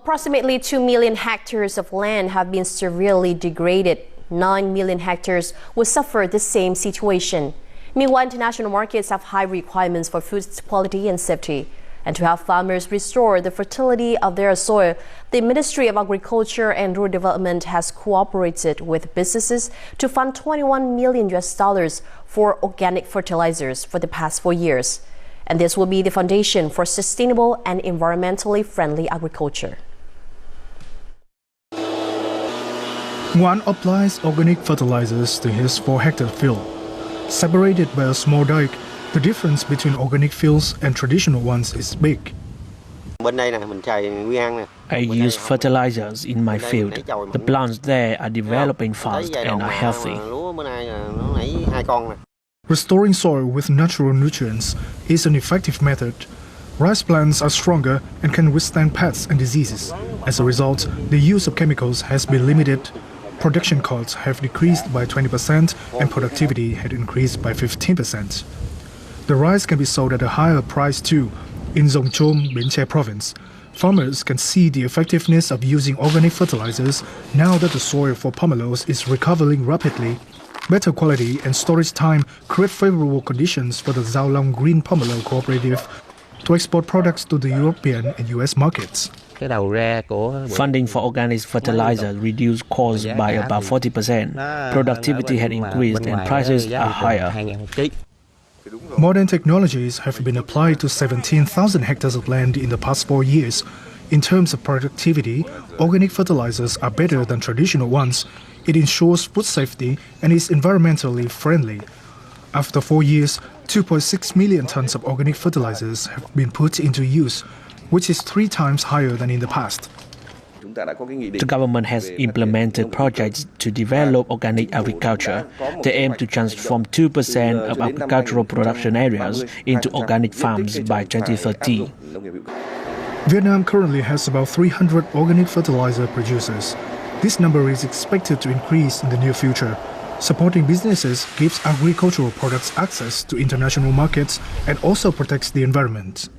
Approximately 2 million hectares of land have been severely degraded. 9 million hectares will suffer the same situation. Meanwhile, international markets have high requirements for food quality and safety. And to help farmers restore the fertility of their soil, the Ministry of Agriculture and Rural Development has cooperated with businesses to fund $21 million for organic fertilizers for the past 4 years. And this will be the foundation for sustainable and environmentally friendly agriculture. One applies organic fertilizers to his 4-hectare field. Separated by a small dike, the difference between organic fields and traditional ones is big. I use fertilizers in my field. The plants there are developing fast and are healthy. Restoring soil with natural nutrients is an effective method. Rice plants are stronger and can withstand pests and diseases. As a result, the use of chemicals has been limited. Production costs have decreased by 20% and productivity had increased by 15%. The rice can be sold at a higher price too. In Zongchom, Binche province, farmers can see the effectiveness of using organic fertilizers now that the soil for pomelos is recovering rapidly. Better quality and storage time create favorable conditions for the Zaolong Green Pomelo Cooperative to export products to the European and US markets. Funding for organic fertilizers reduced costs by about 40%. Productivity had increased and prices are higher. Modern technologies have been applied to 17,000 hectares of land in the past 4 years. In terms of productivity, organic fertilizers are better than traditional ones. It ensures food safety and is environmentally friendly. After 4 years, 2.6 million tons of organic fertilizers have been put into use, which is 3 times higher than in the past. The government has implemented projects to develop organic agriculture. They aim to transform 2% of agricultural production areas into organic farms by 2030. Vietnam currently has about 300 organic fertilizer producers. This number is expected to increase in the near future. Supporting businesses gives agricultural products access to international markets and also protects the environment.